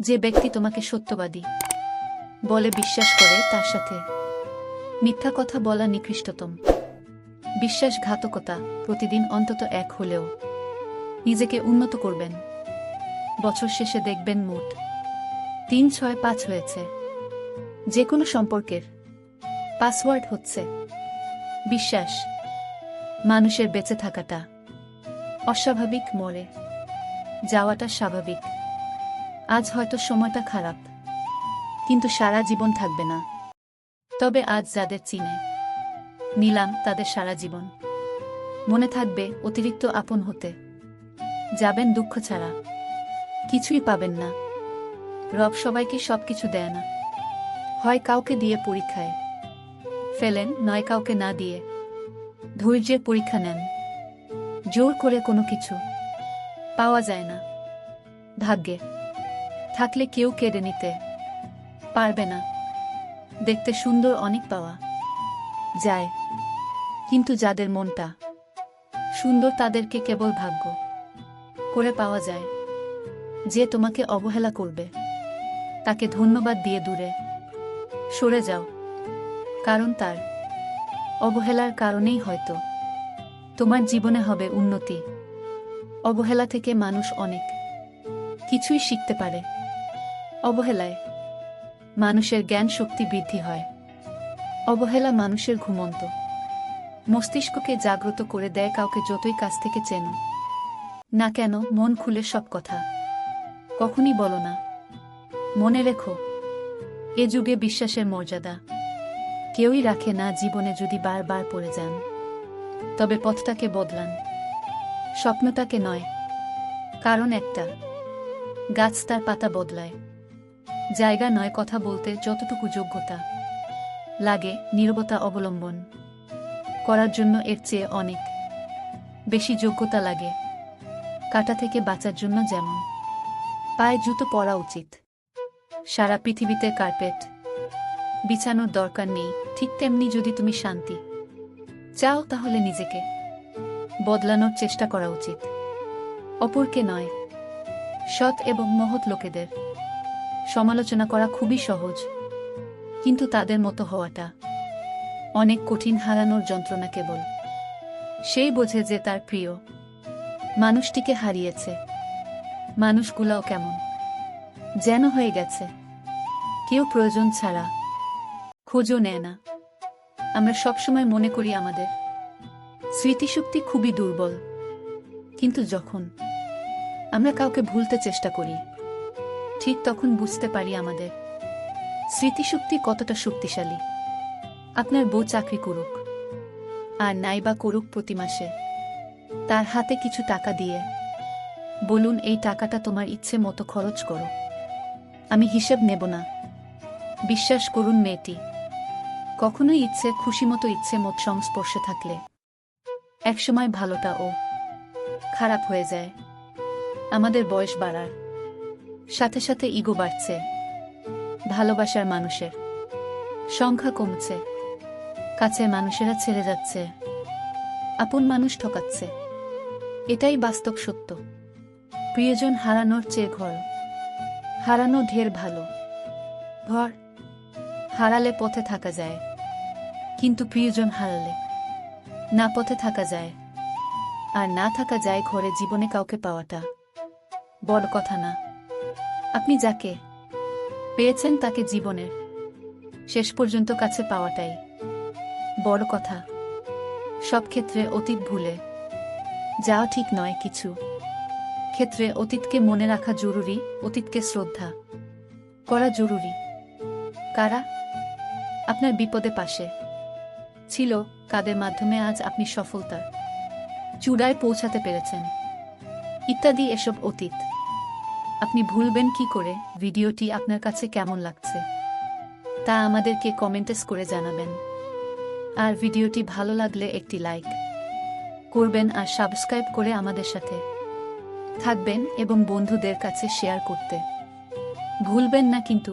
যে ব্যক্তি তোমাকে সত্যবাদী বলে বিশ্বাস করে তার সাথে মিথ্যা কথা বলা নিকৃষ্টতম। বিশ্বাসঘাতকতা প্রতিদিন অন্তত এক হলেও নিজেকে উন্নত করবেন। বছর শেষে দেখবেন মোট 365 হয়েছে। যে কোনো সম্পর্কের পাসওয়ার্ড হচ্ছে বিশ্বাস। মানুষের বেঁচে থাকাটা অস্বাভাবিক, মরে যাওয়াটা স্বাভাবিক। আজ হয়তো সময়টা খারাপ, কিন্তু সারা জীবন থাকবে না। তবে আজ যাদের চিনে নিলাম তাদের সারা জীবন মনে থাকবে। অতিরিক্ত আপন হতে যাবেন দুঃখ ছাড়া কিছুই পাবেন না। রব সবাইকে সবকিছু দেয় না, হয় কাউকে দিয়ে পরীক্ষায় ফেলেন, নয় কাউকে না দিয়ে ধৈর্যের পরীক্ষা নেন। জোর করে কোনো কিছু পাওয়া যায় না। ভাগ্যে থাকলে কেউ কেড়ে নিতে পারবে না। দেখতে সুন্দর অনেক পাওয়া যায়, কিন্তু যাদের মনটা সুন্দর তাদেরকে কেবল ভাগ্য করে পাওয়া যায়। যে তোমাকে অবহেলা করবে তাকে ধন্যবাদ দিয়ে দূরে সরে যাও, কারণ তার অবহেলার কারণেই হয়তো তোমার জীবনে হবে উন্নতি। অবহেলা থেকে মানুষ অনেক কিছুই শিখতে পারে। অবহেলায় মানুষের জ্ঞান শক্তি বৃদ্ধি হয়। অবহেলা মানুষের ঘুমন্ত মস্তিষ্ককে জাগ্রত করে দেয়। কাউকে যতই কাছ থেকে চেনো না কেন, মন খুলে সব কথা কখনই বলো না। মনে রেখো, এ যুগে বিশ্বাসের মর্যাদা কেউই রাখে না। জীবনে যদি বারবার পড়ে যান, তবে পথটাকে বদলান, স্বপ্নটাকে নয়। কারণ একটা গাছ তার পাতা বদলায়, জায়গা নয়। কথা বলতে যতটুকু যোগ্যতা লাগে, নীরবতা অবলম্বন করার জন্য এর চেয়ে অনেক বেশি যোগ্যতা লাগে। কাঁটা থেকে বাঁচার জন্য যেমন পায়ে জুতো পরা উচিত, সারা পৃথিবীতে কার্পেট বিছানোর দরকার নেই, ঠিক তেমনি যদি তুমি শান্তি চাও তাহলে নিজেকে বদলানোর চেষ্টা করা উচিত, অপরকে নয়। সৎ এবং মহৎ লোকেদের সমালোচনা করা খুবই সহজ, কিন্তু তাদের মতো হওয়াটা অনেক কঠিন। হারানোর যন্ত্রণা কেবল সেই বোঝে যে তার প্রিয় মানুষটিকে হারিয়েছে। মানুষগুলাও কেমন যেন হয়ে গেছে, কেউ প্রয়োজন ছাড়া খোঁজও নেয় না। আমরা সবসময় মনে করি আমাদের স্মৃতিশক্তি খুবই দুর্বল, কিন্তু যখন আমরা কাউকে ভুলতে চেষ্টা করি, ঠিক তখন বুঝতে পারি আমাদের স্মৃতিশক্তি কতটা শক্তিশালী। আপনার বউ চাকরি করুক আর নাইবা করুক, প্রতি মাসে তার হাতে কিছু টাকা দিয়ে বলুন, এই টাকাটা তোমার ইচ্ছে মতো খরচ করো, আমি হিসেব নেব না। বিশ্বাস করুন, মেয়েটি কখনোই ইচ্ছে খুশিমতো ইচ্ছে মতো সংস্পর্শে থাকলে একসময় ভালোটা ও খারাপ হয়ে যায়। আমাদের বয়স বাড়ার সাথে সাথে ইগো বাড়ছে, ভালোবাসার মানুষের সংখ্যা কমছে, কাছের মানুষেরা ছেড়ে যাচ্ছে, আপন মানুষ ঠকাচ্ছে। এটাই বাস্তব সত্য। প্রিয়জন হারানোর চেয়ে ঘর হারানো ঢের ভালো। ঘর হারালে পথে থাকা যায়, কিন্তু প্রিয়জন হারালে না পথে থাকা যায় আর না থাকা যায় ঘরে। জীবনে কাউকে পাওয়াটা বড় কথা না, আপনি যাকে পেয়েছেন তাকে জীবনের শেষ পর্যন্ত কাছে পাওয়াটাই বড় কথা। সব ক্ষেত্রে অতীত ভুলে যাওয়া ঠিক নয়, কিছু ক্ষেত্রে অতীতকে মনে রাখা জরুরি, অতীতকে শ্রদ্ধা করা জরুরি। কারা আপনার বিপদে পাশে ছিল, কাদের মাধ্যমে আজ আপনি সফলতার চূড়ায় পৌঁছাতে পেরেছেন, ইত্যাদি। এসব অতীত আপনি ভুলবেন কি করে? ভিডিওটি আপনার কাছে কেমন লাগছে তা আমাদেরকে কমেন্টস করে জানাবেন। আর ভিডিওটি ভালো লাগলে একটি লাইক করবেন আর সাবস্ক্রাইব করে আমাদের সাথে থাকবেন এবং বন্ধুদের কাছে শেয়ার করতে ভুলবেন না কিন্তু।